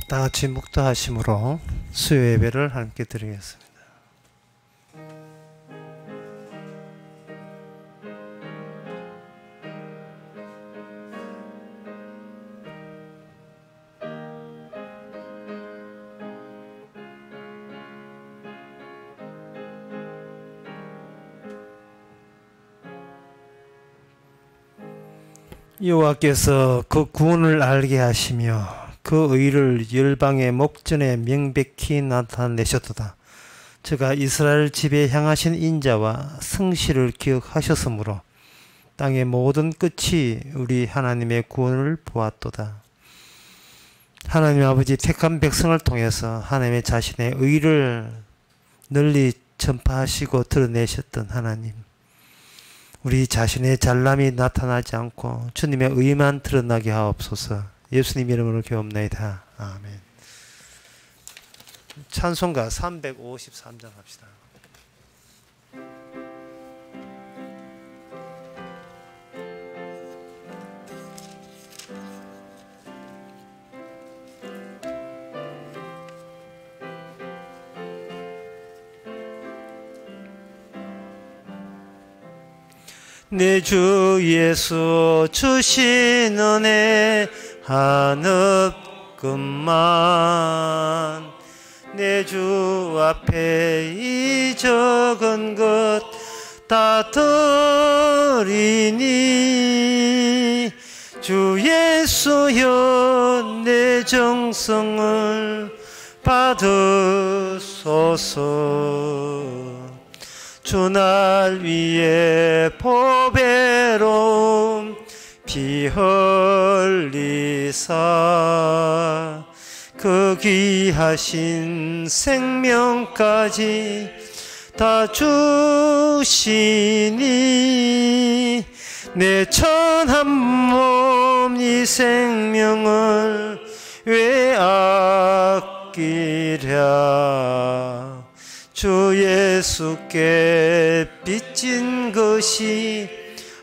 다 같이 묵도하심으로 수요 예배를 함께 드리겠습니다. 여호와께서 그 구원을 알게 하시며 그 의를 열방의 목전에 명백히 나타내셨도다. 저가 이스라엘 집에 향하신 인자와 성실을 기억하셨으므로 땅의 모든 끝이 우리 하나님의 구원을 보았도다. 하나님 아버지 택한 백성을 통해서 하나님의 자신의 의를 널리 전파하시고 드러내셨던 하나님, 우리 자신의 잘남이 나타나지 않고 주님의 의만 드러나게 하옵소서. 예수님 이름으로 기도합나이다. 아멘. 찬송가 353장 합시다. 내 주 예수 주신 은혜 한없금만 내 주 앞에 이 적은 것 다 드리니 주 예수여 내 정성을 받으소서. 주 날 위해 보배로움 피 흘리사 그 귀하신 생명까지 다 주시니 내 천한 몸 이 생명을 왜 아끼랴. 주 예수께 빚진 것이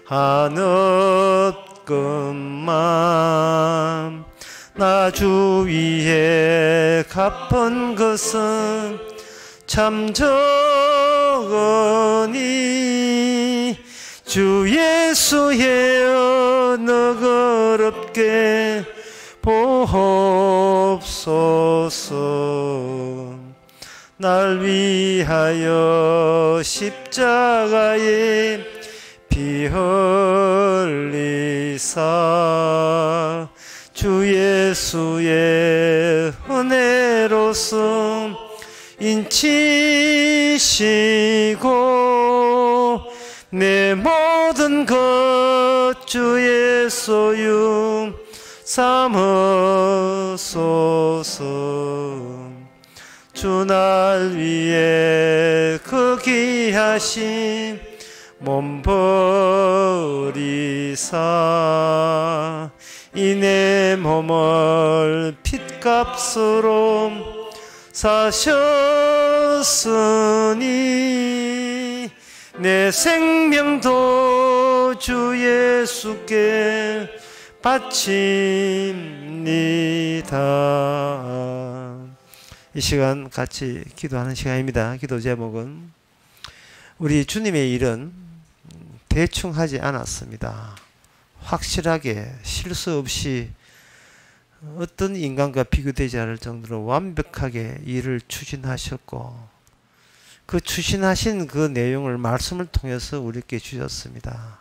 한없금만 나 주 위에 갚은 것은 참 적으니 주 예수여 너그럽게 보옵소서. 날 위하여 십자가에 피 흘리사 주 예수의 은혜로서 인치시고 내 모든 것 주의 소유 삼으소서. 주 날 위해 그 귀하신 몸 버리사 이 내 몸을 핏값으로 사셨으니 내 생명도 주 예수께 바칩니다. 이 시간 같이 기도하는 시간입니다. 기도 제목은 우리 주님의 일은 대충 하지 않았습니다. 확실하게 실수 없이 어떤 인간과 비교되지 않을 정도로 완벽하게 일을 추진하셨고 그 추진하신 그 내용을 말씀을 통해서 우리에게 주셨습니다.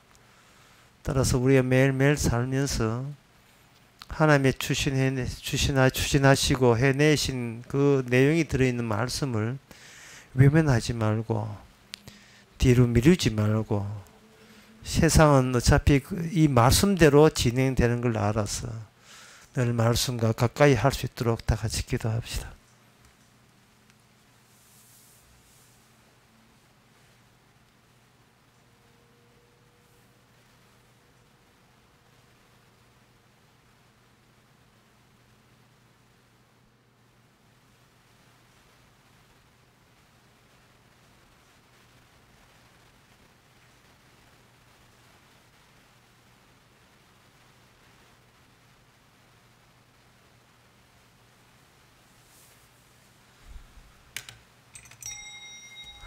따라서 우리가 매일매일 살면서 하나님의 추진하시고 해내신 그 내용이 들어있는 말씀을 외면하지 말고 뒤로 미루지 말고 세상은 어차피 이 말씀대로 진행되는 걸 알아서 늘 말씀과 가까이 할 수 있도록 다 같이 기도합시다.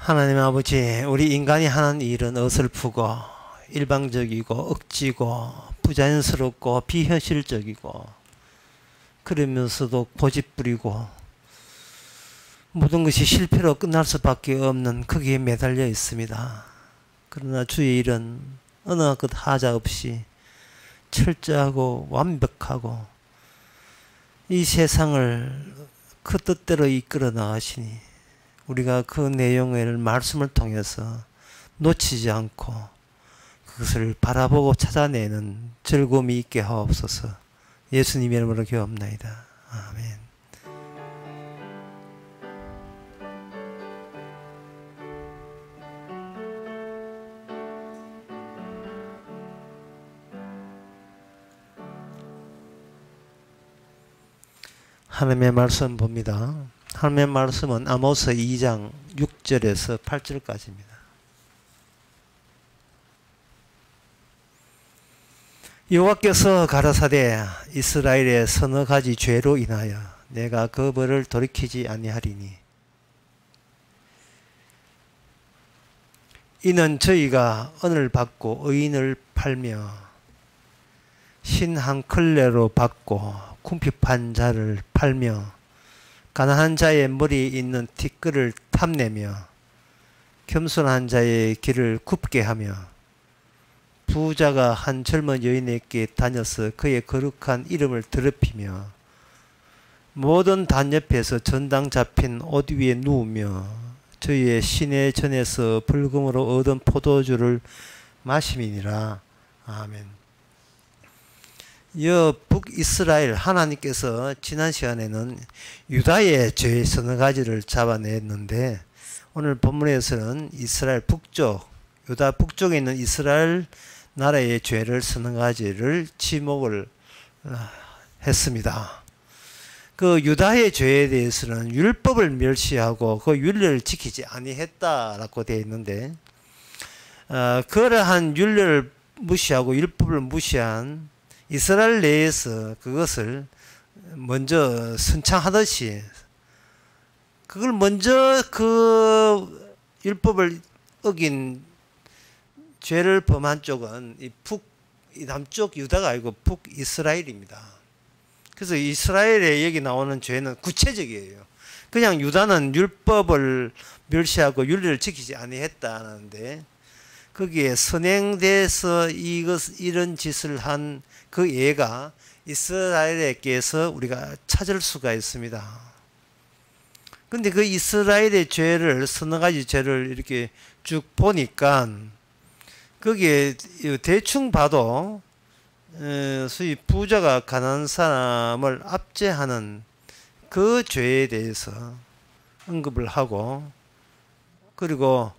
하나님 아버지, 우리 인간이 하는 일은 어설프고 일방적이고 억지고 부자연스럽고 비현실적이고 그러면서도 고집부리고 모든 것이 실패로 끝날 수밖에 없는 거기에 매달려 있습니다. 그러나 주의 일은 어느 것 하자 없이 철저하고 완벽하고 이 세상을 그 뜻대로 이끌어 나가시니 우리가 그 내용을 말씀을 통해서 놓치지 않고 그것을 바라보고 찾아내는 즐거움이 있게 하옵소서. 예수님의 이름으로 기도합나이다. 아멘. 하나님의 말씀 봅니다. 하나님의 말씀은 아모스 2장 6절에서 8절까지입니다. 여호와께서 가라사대 이스라엘의 서너 가지 죄로 인하여 내가 그 벌을 돌이키지 아니하리니 이는 저희가 은을 받고 의인을 팔며 신 한 클레로 받고 궁핍한 자를 팔며 가난한 자의 머리에 있는 티끌을 탐내며 겸손한 자의 길을 굽게 하며 부자가 한 젊은 여인에게 다녀서 그의 거룩한 이름을 더럽히며 모든 단 옆에서 전당 잡힌 옷 위에 누우며 저희의 시내 전에서 불금으로 얻은 포도주를 마심이니라. 아멘. 북이스라엘 하나님께서 지난 시간에는 유다의 죄 서너 가지를 잡아냈는데 오늘 본문에서는 이스라엘 북쪽, 유다 북쪽에 있는 이스라엘 나라의 죄를 서너 가지를 지목을 했습니다. 그 유다의 죄에 대해서는 율법을 멸시하고 그 율례를 지키지 아니했다라고 되어 있는데 그러한 율례를 무시하고 율법을 무시한 이스라엘 내에서 그것을 먼저 선창하듯이 그걸 먼저 그 율법을 어긴 죄를 범한 쪽은 이 남쪽 유다가 아니고 북이스라엘입니다. 그래서 이스라엘에 여기 나오는 죄는 구체적이에요. 그냥 유다는 율법을 멸시하고 율례를 지키지 아니했다는데 거기에 선행돼서 이런 짓을 한 그 예가 이스라엘에게서 우리가 찾을 수가 있습니다. 근데 그 이스라엘의 죄를 서너 가지 죄를 이렇게 쭉 보니까 거기에 대충 봐도 소위 부자가 가난한 사람을 압제하는 그 죄에 대해서 언급을 하고 그리고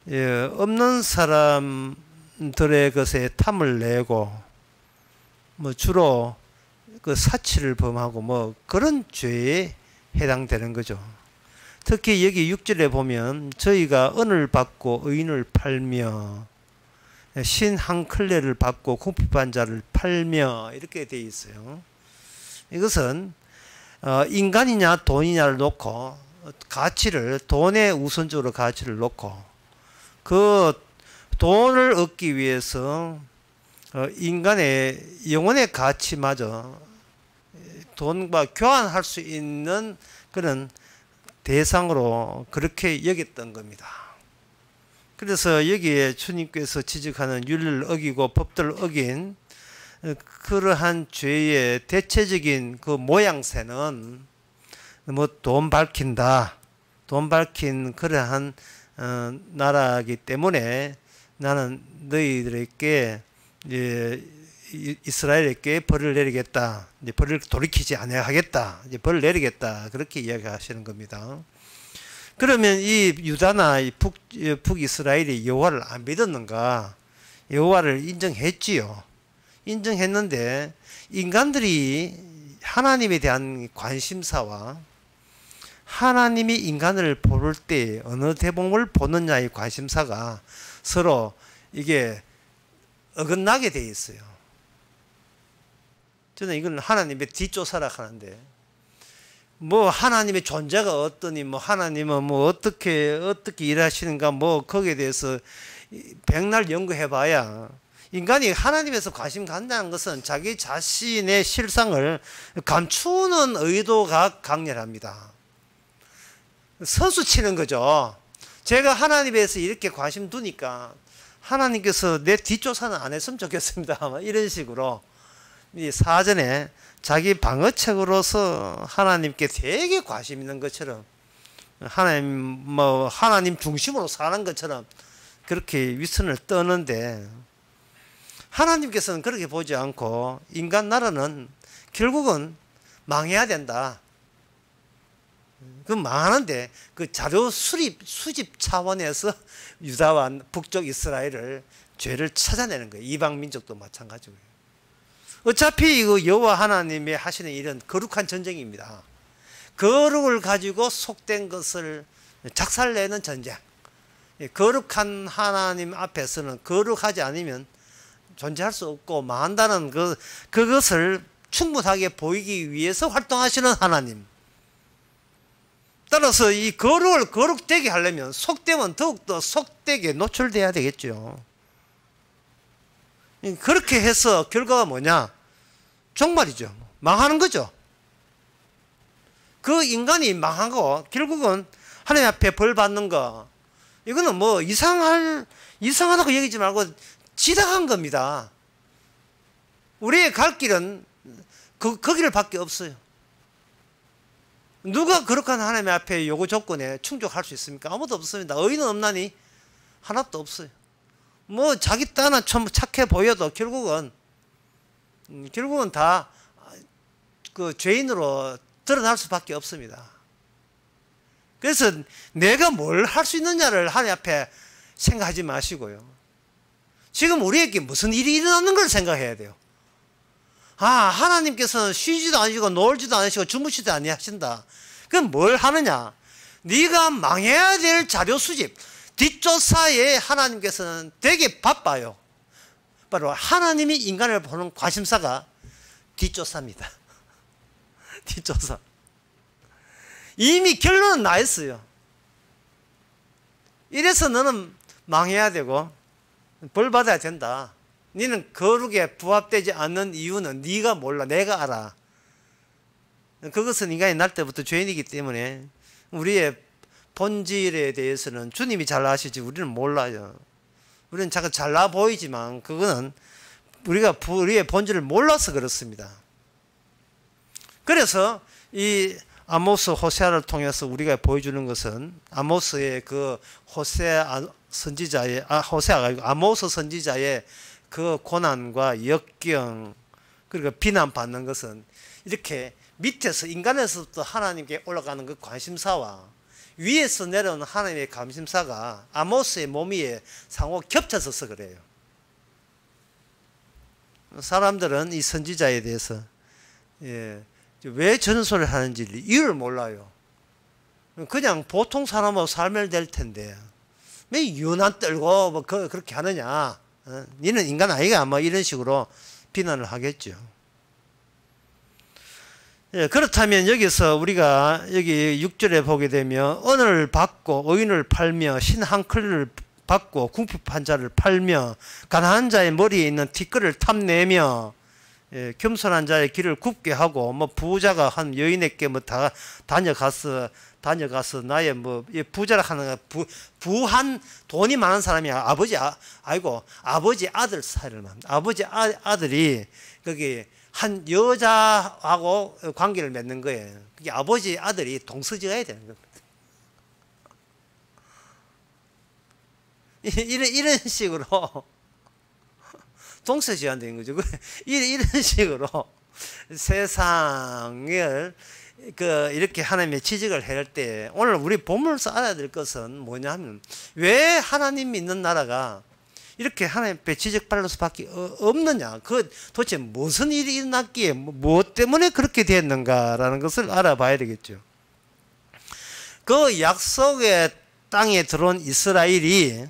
없는 사람들의 것에 탐을 내고 뭐 주로 그 사치를 범하고 뭐 그런 죄에 해당되는 거죠. 특히 여기 6절에 보면 저희가 은을 받고 의인을 팔며 신 한 클레를 받고 궁핍한 자를 팔며 이렇게 되어 있어요. 이것은 인간이냐 돈이냐를 놓고 가치를 돈에 우선적으로 가치를 놓고 그 돈을 얻기 위해서 인간의 영혼의 가치마저 돈과 교환할 수 있는 그런 대상으로 그렇게 여겼던 겁니다. 그래서 여기에 주님께서 지적하는 율례를 어기고 법들을 어긴 그러한 죄의 대체적인 그 모양새는 뭐 돈 밝힌다, 돈 밝힌 그러한 나라이기 때문에 나는 너희들에게 이스라엘에게 벌을 내리겠다. 이제 벌을 돌이키지 아니하겠다. 이제 벌을 내리겠다. 그렇게 이야기하시는 겁니다. 그러면 이 유다나 이 북이스라엘이 여호와를 안 믿었는가? 여호와를 인정했지요. 인정했는데 인간들이 하나님에 대한 관심사와 하나님이 인간을 볼 때 어느 대목을 보느냐의 관심사가 서로 이게 어긋나게 돼 있어요. 저는 이건 하나님의 뒷조사라 하는데 뭐 하나님의 존재가 어떠니 뭐 하나님은 뭐 어떻게 일하시는가 뭐 거기에 대해서 백날 연구해봐야 인간이 하나님에서 관심 갖는다는 것은 자기 자신의 실상을 감추는 의도가 강렬합니다. 선수 치는 거죠. 제가 하나님에서 이렇게 관심 두니까 하나님께서 내 뒷조사는 안 했으면 좋겠습니다. 이런 식으로 사전에 자기 방어책으로서 하나님께 되게 관심 있는 것처럼 하나님 중심으로 사는 것처럼 그렇게 위선을 떠는데 하나님께서는 그렇게 보지 않고 인간 나라는 결국은 망해야 된다. 그 망하는데 그 자료 수집 차원에서 유다와 북쪽 이스라엘을 죄를 찾아내는 거예요. 이방 민족도 마찬가지고요. 어차피 이거 여호와 하나님이 하시는 일은 거룩한 전쟁입니다. 거룩을 가지고 속된 것을 작살내는 전쟁. 거룩한 하나님 앞에서는 거룩하지 않으면 존재할 수 없고 망한다는 그것을 충분하게 보이기 위해서 활동하시는 하나님. 따라서 이 거룩을 거룩되게 하려면 속되면 더욱더 속되게 노출돼야 되겠죠. 그렇게 해서 결과가 뭐냐? 종말이죠. 망하는 거죠. 그 인간이 망하고 결국은 하나님 앞에 벌 받는 거, 이거는 뭐 이상하다고 얘기하지 말고 지당한 겁니다. 우리의 갈 길은 그 길을 밖에 없어요. 누가 거룩한 하나님 앞에 요구 조건에 충족할 수 있습니까? 아무도 없습니다. 의인은 없나니? 하나도 없어요. 뭐 자기 딴은 좀 착해 보여도 결국은 다 그 죄인으로 드러날 수밖에 없습니다. 그래서 내가 뭘 할 수 있느냐를 하나님 앞에 생각하지 마시고요. 지금 우리에게 무슨 일이 일어나는 걸 생각해야 돼요. 하나님께서는 쉬지도 않으시고 놀지도 않으시고 주무시도 아니하신다. 그럼 뭘 하느냐? 네가 망해야 될 자료 수집, 뒷조사에 하나님께서는 되게 바빠요. 바로 하나님이 인간을 보는 관심사가 뒷조사입니다. 뒷조사. 이미 결론은 나 있어요. 이래서 너는 망해야 되고 벌 받아야 된다. 너는 거룩에 부합되지 않는 이유는 네가 몰라. 내가 알아. 그것은 인간이 날 때부터 죄인이기 때문에 우리의 본질에 대해서는 주님이 잘 아시지 우리는 몰라요. 우리는 자꾸 잘나 보이지만 그거는 우리의 본질을 몰라서 그렇습니다. 그래서 이 아모스 호세아를 통해서 우리가 보여주는 것은 아모스의 그 호세아 선지자의 호세아가 아니고 아모스 선지자의 그 고난과 역경 그리고 비난받는 것은 이렇게 밑에서 인간에서부터 하나님께 올라가는 그 관심사와 위에서 내려오는 하나님의 관심사가 아모스의 몸 위에 상호 겹쳐져서 그래요. 사람들은 이 선지자에 대해서 왜 저런 소리를 하는지 이유를 몰라요. 그냥 보통 사람하고 살면 될 텐데 왜 유난 떨고 뭐 그렇게 하느냐? 니는 인간 아이가 뭐 이런 식으로 비난을 하겠죠. 그렇다면 여기서 우리가 여기 6절에 보게 되면 언을 받고 의인을 팔며 신 한 클을 받고 궁핍한 자를 팔며 가난한 자의 머리에 있는 티끌을 탐내며 겸손한 자의 길을 굽게 하고 뭐 부자가 한 여인에게 뭐 다 다녀가서 나의 뭐 부자라 하는 부한 돈이 많은 사람이 아버지 아들 사이를 말 아버지 아들이 거기 한 여자하고 관계를 맺는 거예요. 그게 아버지 아들이 동서지어야 되는 겁니다. 이런 식으로 동서지어야 되는 거죠. 이런 식으로 세상을 이렇게 하나님의 지적을 할 때 오늘 우리 본문에서 알아야 될 것은 뭐냐 하면 왜 하나님 믿는 나라가 이렇게 하나님 앞에 지적받을 수밖에 없느냐, 도대체 무슨 일이 일어났기에 무엇 때문에 그렇게 됐는가라는 것을 알아봐야 되겠죠. 그 약속의 땅에 들어온 이스라엘이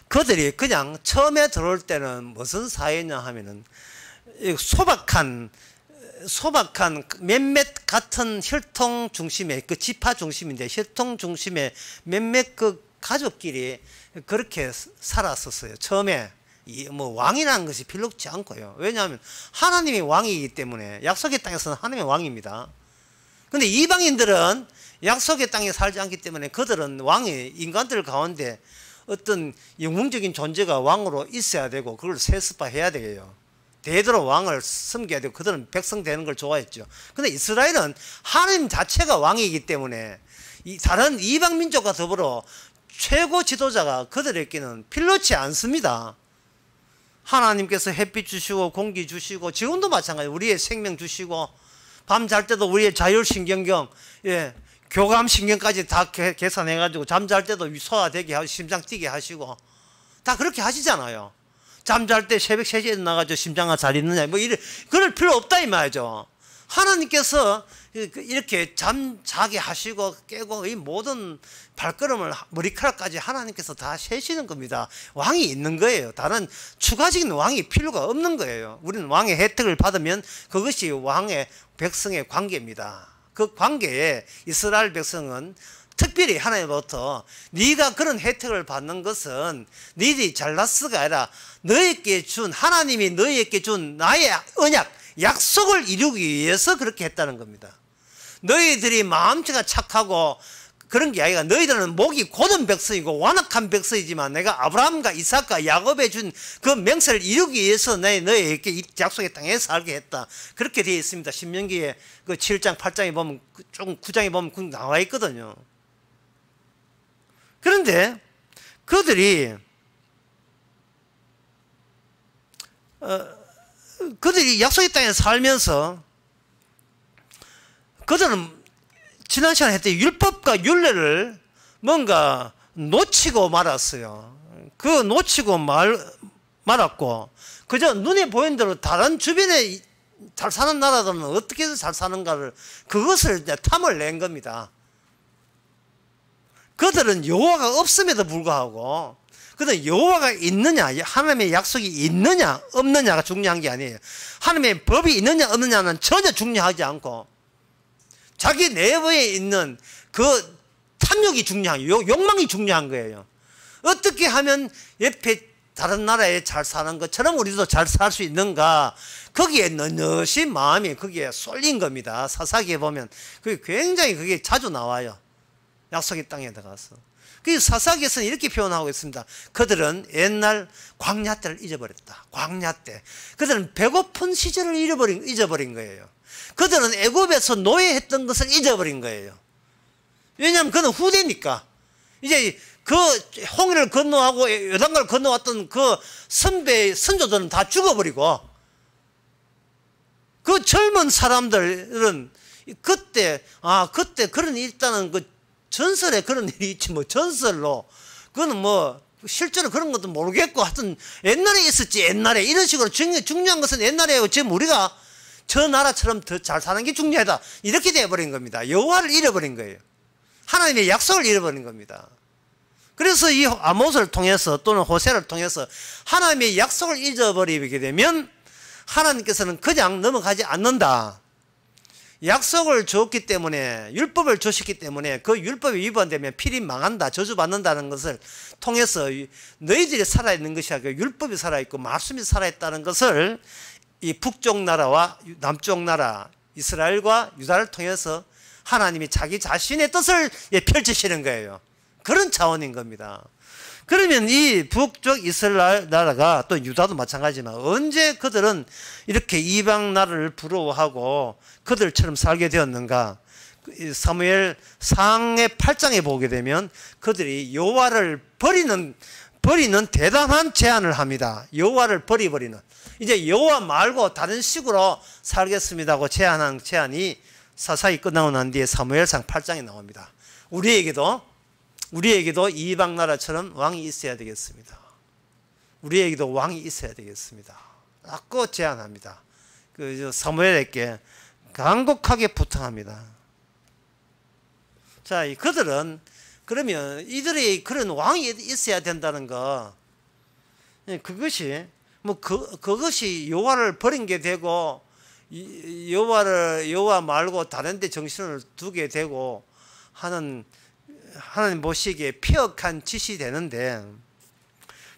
그들이 그냥 처음에 들어올 때는 무슨 사회냐 하면은 소박한 소박한 몇몇 같은 혈통 중심의 그 지파 중심인데 혈통 중심의 몇몇 그 가족끼리 그렇게 살았었어요. 처음에 뭐 왕이라는 것이 필요치 않고요. 왜냐하면 하나님이 왕이기 때문에 약속의 땅에서는 하나님의 왕입니다. 근데 이방인들은 약속의 땅에 살지 않기 때문에 그들은 왕이 인간들 가운데 어떤 영웅적인 존재가 왕으로 있어야 되고 그걸 세습화해야 되겠요. 대대로 왕을 섬겨야 되고 그들은 백성 되는 걸 좋아했죠. 근데 이스라엘은 하나님 자체가 왕이기 때문에 다른 이방 민족과 더불어 최고 지도자가 그들에게는 필요치 않습니다. 하나님께서 햇빛 주시고 공기 주시고 지금도 마찬가지 우리의 생명 주시고 밤 잘 때도 우리의 자율신경경 교감신경까지 다 계산해가지고 잠잘 때도 소화되게 하시고 심장 뛰게 하시고 다 그렇게 하시잖아요. 잠잘 때 새벽 3시에 일어나가지고 심장아 잘 있느냐 뭐 그럴 필요 없다 이 말이죠. 하나님께서 이렇게 잠자게 하시고 깨고 이 모든 발걸음을 머리카락까지 하나님께서 다 세시는 겁니다. 왕이 있는 거예요. 다른 추가적인 왕이 필요가 없는 거예요. 우리는 왕의 혜택을 받으면 그것이 왕의 백성의 관계입니다. 그 관계에 이스라엘 백성은 특별히 하나님으로부터 네가 그런 혜택을 받는 것은 너희들이 잘났어가 아니라 너희에게 준 하나님이 너희에게 준 나의 언약 약속을 이루기 위해서 그렇게 했다는 겁니다. 너희들이 마음씨가 착하고 그런 게 아니라 너희들은 목이 곧은 백성이고 완악한 백성이지만 내가 아브라함과 이삭과 야곱에 준 그 맹세를 이루기 위해서 너희에게 약속의 땅에 살게 했다. 그렇게 되어 있습니다. 신명기에 그 7장 8장에 보면 좀 9장에 보면 나와 있거든요. 그런데 그들이 약속의 땅에 살면서 그들은 지난 시간에 했던 율법과 율례를 뭔가 놓치고 말았어요. 그 놓치고 말았고 그저 눈에 보이는 대로 다른 주변에 잘 사는 나라들은 어떻게 해서 잘 사는가를 그것을 탐을 낸 겁니다. 그들은 여호와가 없음에도 불구하고 그들은 여호와가 있느냐 하나님의 약속이 있느냐 없느냐가 중요한 게 아니에요. 하나님의 법이 있느냐 없느냐는 전혀 중요하지 않고 자기 내부에 있는 그 탐욕이 중요한 욕망이 중요한 거예요. 어떻게 하면 옆에 다른 나라에 잘 사는 것처럼 우리도 잘 살 수 있는가 거기에 너시 마음이 거기에 쏠린 겁니다. 사사기에 보면 그게 굉장히 그게 자주 나와요. 약속의 땅에 들어가서. 그 사사기에서는 이렇게 표현하고 있습니다. 그들은 옛날 광야 때를 잊어버렸다. 광야 때. 그들은 배고픈 시절을 잊어버린 거예요. 그들은 애굽에서 노예했던 것을 잊어버린 거예요. 왜냐하면 그는 후대니까. 이제 그 홍해를 건너하고 요단강을 건너왔던 그 선조들은 다 죽어버리고 그 젊은 사람들은 그때 그런 일이 있다는 그 전설에 그런 일이 있지 뭐 전설로 그거는 뭐 실제로 그런 것도 모르겠고 하여튼 옛날에 있었지 옛날에 이런 식으로 중요한 것은 옛날에 지금 우리가 저 나라처럼 더 잘 사는 게 중요하다 이렇게 돼버린 겁니다. 여호와를 잃어버린 거예요. 하나님의 약속을 잃어버린 겁니다. 그래서 이 아모스를 통해서 또는 호세를 통해서 하나님의 약속을 잊어버리게 되면 하나님께서는 그냥 넘어가지 않는다. 약속을 줬기 때문에 율법을 주셨기 때문에 그 율법이 위반되면 필히 망한다 저주받는다는 것을 통해서 너희들이 살아있는 것이 아니라 율법이 살아있고 말씀이 살아있다는 것을 이 북쪽 나라와 남쪽 나라 이스라엘과 유다를 통해서 하나님이 자기 자신의 뜻을 펼치시는 거예요. 그런 차원인 겁니다. 그러면 이 북쪽 이스라엘 나라가 또 유다도 마찬가지지만 언제 그들은 이렇게 이방 나라를 부러워하고 그들처럼 살게 되었는가? 사무엘 상의 8장에 보게 되면 그들이 여호와를 버리는 대단한 제안을 합니다. 여호와를 버리는 이제 여호와 말고 다른 식으로 살겠습니다고 제안한 제안이 사사기 끝나고 난 뒤에 사무엘상 8장에 나옵니다. 우리에게도 이방 나라처럼 왕이 있어야 되겠습니다. 우리에게도 왕이 있어야 되겠습니다. 라고 제안합니다. 그 사무엘에게 간곡하게 부탁합니다. 자, 그들은 그러면 이들이 그런 왕이 있어야 된다는 거 그것이 그것이 여호와를 버린 게 되고 여호와 말고 다른 데 정신을 두게 되고 하는 하나님 보시기에 피역한 짓이 되는데,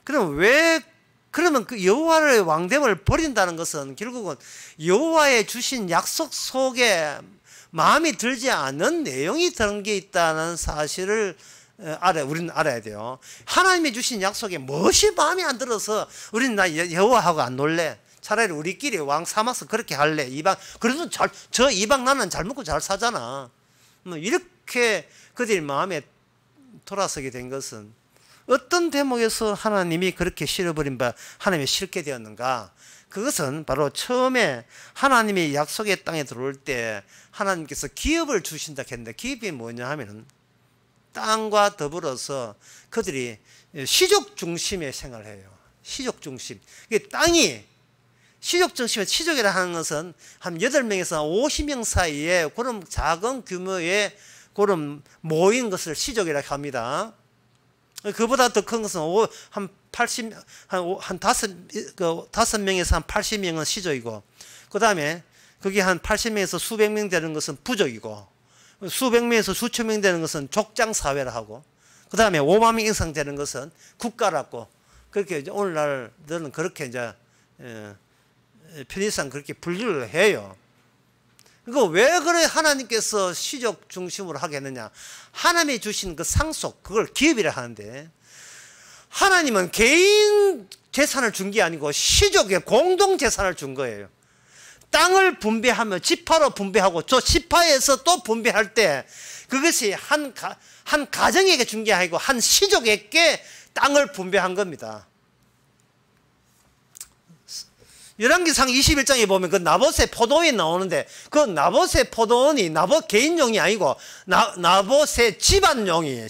그러면 그 여호와의 왕됨을 버린다는 것은 결국은 여호와의 주신 약속 속에 마음이 들지 않는 내용이 들은 게 있다는 사실을 우리는 알아야 돼요. 하나님이 주신 약속에 무엇이 마음에 안 들어서 우리는 나 여호와하고 안 놀래, 차라리 우리끼리 왕 삼아서 그렇게 할래, 이방 그래도 저 이방 나는 잘 먹고 잘 사잖아, 뭐 이렇게 그들 마음에 돌아서게 된 것은 어떤 대목에서 하나님이 그렇게 싫어버린 바 하나님이 싫게 되었는가? 그것은 바로 처음에 하나님이 약속의 땅에 들어올 때 하나님께서 기업을 주신다 했는데, 기업이 뭐냐 하면은 땅과 더불어서 그들이 시족 중심의 생활을 해요. 시족 중심. 땅이 시족 중심의, 시족이라 하는 것은 한 8명에서 50명 사이에 그런 작은 규모의 그런 모인 것을 시족이라고 합니다. 그보다 더 큰 것은 한 5명에서 한 80명은 시족이고, 그 다음에 그게 한 80명에서 수백 명 되는 것은 부족이고, 수백 명에서 수천 명 되는 것은 족장 사회라 하고, 그 다음에 5만 명 이상 되는 것은 국가라고, 그렇게 이제 오늘날들은 그렇게 이제 편의상 그렇게 분류를 해요. 그거 왜 그래 하나님께서 시족 중심으로 하게 했느냐? 하나님이 주신 그 상속, 그걸 기업이라 하는데, 하나님은 개인 재산을 준 게 아니고 시족의 공동 재산을 준 거예요. 땅을 분배하며 지파로 분배하고 저 지파에서 또 분배할 때 그것이 한 가정에게 준 게 아니고 한 시족에게 땅을 분배한 겁니다. 열왕기상 21장에 보면 그 나봇의 포도원이 나오는데, 그 나봇의 포도원이 나봇 개인용이 아니고 나봇의 집안용이에요.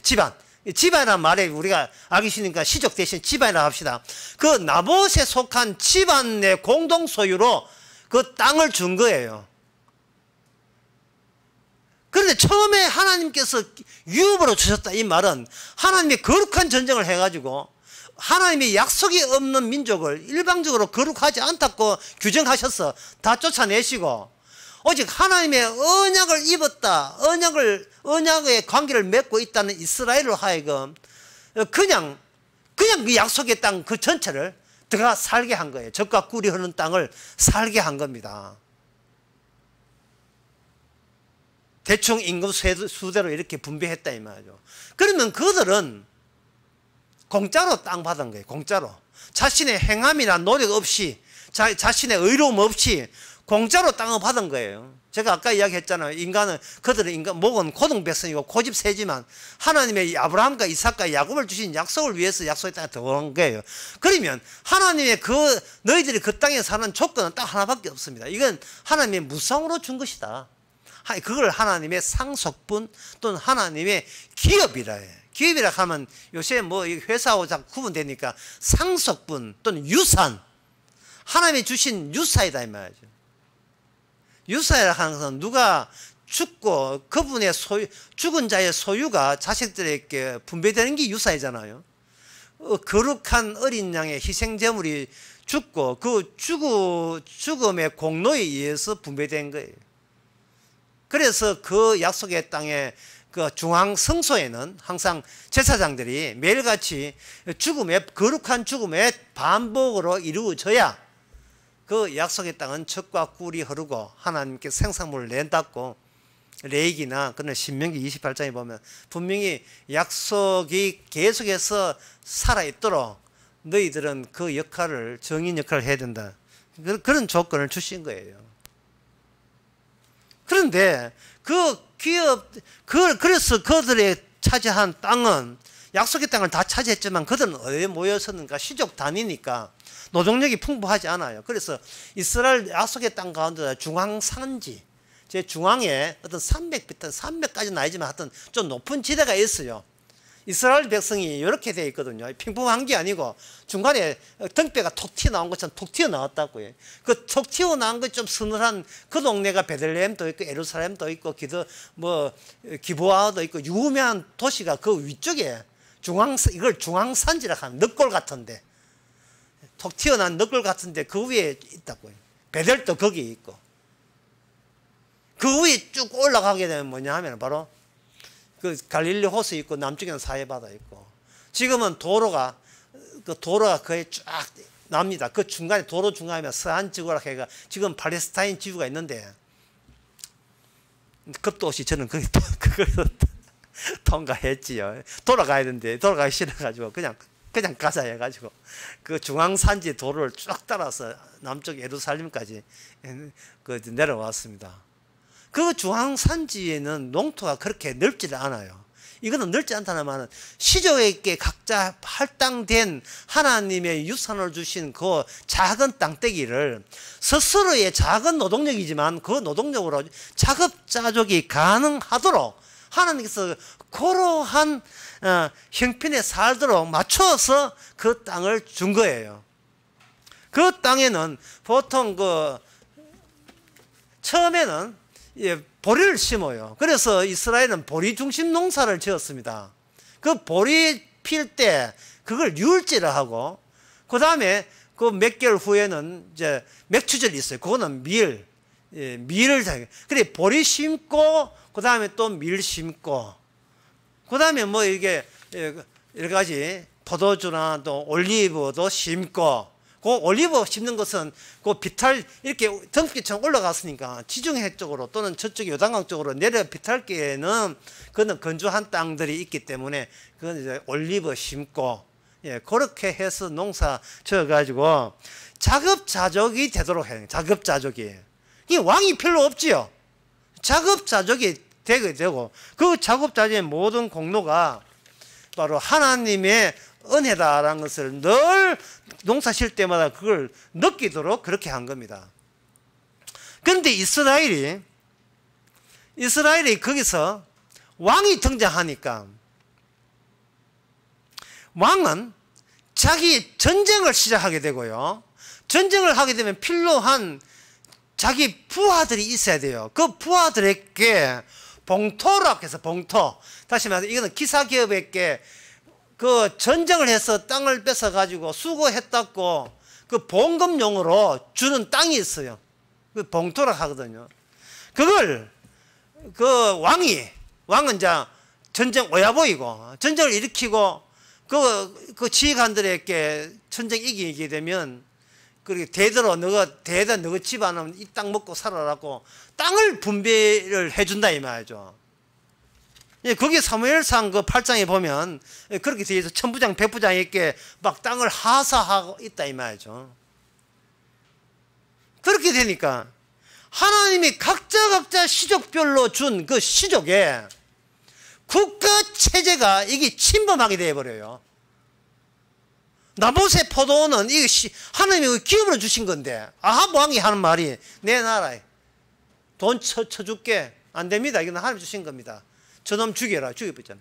집안이라는 말에 우리가 알기 쉬우니까 시족 대신 집안이라고 합시다. 그 나봇에 속한 집안의 공동 소유로 그 땅을 준 거예요. 그런데 처음에 하나님께서 유업으로 주셨다, 이 말은 하나님이 거룩한 전쟁을 해가지고 하나님이 약속이 없는 민족을 일방적으로 거룩하지 않다고 규정하셔서 다 쫓아내시고, 오직 하나님의 언약을 입었다, 언약의 관계를 맺고 있다는 이스라엘로 하여금 그냥 그 약속의 땅 그 전체를 들어가 살게 한 거예요. 젖과 꿀이 흐르는 땅을 살게 한 겁니다. 대충 임금 수대로 이렇게 분배했다 이 말이죠. 그러면 그들은 공짜로 땅 받은 거예요. 공짜로. 자신의 행함이나 노력 없이, 자신의 의로움 없이 공짜로 땅을 받은 거예요. 제가 아까 이야기했잖아요. 목은 고등 백성이고 고집 세지만 하나님의 아브라함과 이삭과 야곱을 주신 약속을 위해서 약속의 땅에 들어온 거예요. 그러면 하나님의 너희들이 그 땅에 사는 조건은 딱 하나밖에 없습니다. 이건 하나님의 무상으로 준 것이다. 그걸 하나님의 상속분 또는 하나님의 기업이라 해요. 기업이라 하면 요새 뭐 회사하고 자꾸 구분되니까 상속분 또는 유산, 하나님이 주신 유사이다 이 말이죠. 유사이라 하는 것은 누가 죽고 그분의 죽은 자의 소유가 자식들에게 분배되는 게 유사이잖아요. 거룩한 어린 양의 희생제물이 죽고 그 죽음의 공로에 의해서 분배된 거예요. 그래서 그 약속의 땅에 그 중앙 성소에는 항상 제사장들이 매일같이 거룩한 죽음의 반복으로 이루어져야 그 약속의 땅은 젖과 꿀이 흐르고 하나님께 생산물을 낸다고, 레위기나 그는 신명기 28장에 보면 분명히 약속이 계속해서 살아있도록 너희들은 그 역할을, 정인 역할을 해야 된다, 그런 조건을 주신 거예요. 그런데 그래서 그들의 차지한 땅은 약속의 땅을 다 차지했지만 그들은 어디에 모였었는가? 시족 단위니까 노동력이 풍부하지 않아요. 그래서 이스라엘 약속의 땅 가운데 중앙산지, 제 중앙에 어떤 300까지는 아니지만 하여튼 좀 높은 지대가 있어요. 이스라엘 백성이 이렇게 되어 있거든요. 평범한 게 아니고 중간에 등뼈가 톡 튀어나온 것처럼 톡 튀어나왔다고요. 그 톡 튀어나온 것 좀 서늘한 그 동네가 베들레헴도 있고 예루살렘도 있고 기브아도 있고 유명한 도시가 그 위쪽에 이걸 중앙산지라고 하는 늑골 같은데, 톡 튀어나온 늑골 같은데 그 위에 있다고요. 베델도 거기에 있고. 그 위에 쭉 올라가게 되면 뭐냐 하면 바로 그 갈릴리 호수 있고 남쪽에는 사해바다 있고 지금은 도로가 거의 쫙 납니다. 그 중간에 도로 중간에 서한 지구라 해가 지금 팔레스타인 지구가 있는데 겁도 없이 저는 그걸 통과했지요. 돌아가야 되는데 돌아가기 싫어가지고 그냥 가자 해가지고 그 중앙산지 도로를 쭉 따라서 남쪽 예루살렘까지 내려왔습니다. 그 중앙산지에는 농토가 그렇게 넓지를 않아요. 이거는 넓지 않다는 말은 시족에게 각자 할당된 하나님의 유산을 주신 그 작은 땅떼기를 스스로의 작은 노동력이지만 그 노동력으로 자급자족이 가능하도록 하나님께서 그러한 형편에 살도록 맞춰서 그 땅을 준 거예요. 그 땅에는 보통 처음에는 보리를 심어요. 그래서 이스라엘은 보리 중심 농사를 지었습니다. 그 보리 필 때 그걸 유월제를 하고 그 다음에 그 몇 개월 후에는 이제 맥추절이 있어요. 그거는 밀을 그래 보리 심고 그 다음에 또 밀 심고 그 다음에 뭐 이게 여러 가지 포도주나 또 올리브도 심고 그 올리브 심는 것은 그 비탈 이렇게 등기처럼 올라갔으니까 지중해 쪽으로 또는 저쪽 요단강 쪽으로 내려 비탈기에는 그는 건조한 땅들이 있기 때문에 그건 이제 올리브 심고 그렇게 해서 농사 지어가지고 자급자족이 되도록 해요. 자급자족이. 이 왕이 별로 없지요. 자급자족이 되게 되고 그 자급자족의 모든 공로가 바로 하나님의 은혜다라는 것을 늘 농사 질 때마다 그걸 느끼도록 그렇게 한 겁니다. 그런데 이스라엘이 거기서 왕이 등장하니까 왕은 자기 전쟁을 시작하게 되고요. 전쟁을 하게 되면 필요한 자기 부하들이 있어야 돼요. 그 부하들에게 봉토라고 해서 봉토. 다시 말해서 이거는 기사기업에게 그 전쟁을 해서 땅을 뺏어 가지고 수고했다고 그 봉급용으로 주는 땅이 있어요. 그 봉토라 하거든요. 그걸 그 왕은 이제 전쟁 오야보이고 전쟁을 일으키고 그 지휘관들에게 전쟁 이기게 되면 그렇게 대대로 너가 집안은 이 땅 먹고 살아라고 땅을 분배를 해준다 이 말이죠. 거기 사무엘상 그 8장에 보면 그렇게 되어 있어. 천부장 백부장에게 막 땅을 하사하고 있다 이 말이죠. 그렇게 되니까 하나님이 각자 시족별로 준 그 시족에 국가 체제가 이게 침범하게 되어버려요. 나봇의 포도는 이게 하나님이 기업으로 주신 건데 아합 왕이 하는 말이 내 나라에 돈 쳐줄게. 안 됩니다. 이건 하나님 주신 겁니다. 저놈 죽여라. 죽여버렸잖아.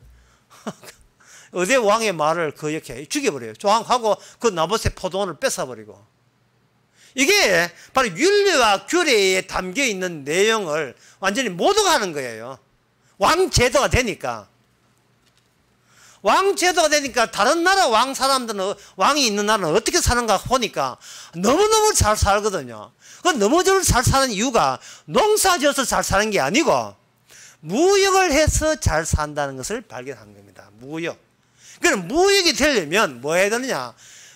어디 왕의 말을 이렇게 죽여버려요. 조항하고 그 나봇의 포도원을 뺏어버리고. 이게 바로 윤리와 규례에 담겨 있는 내용을 완전히 모독하는 거예요. 왕제도가 되니까. 왕제도가 되니까 다른 나라 왕 사람들은 왕이 있는 나라는 어떻게 사는가 보니까 너무너무 잘 살거든요. 그 너무 잘 사는 이유가 농사 지어서 잘 사는 게 아니고 무역을 해서 잘 산다는 것을 발견한 겁니다. 무역. 그럼 무역이 되려면 뭐 해야 되느냐?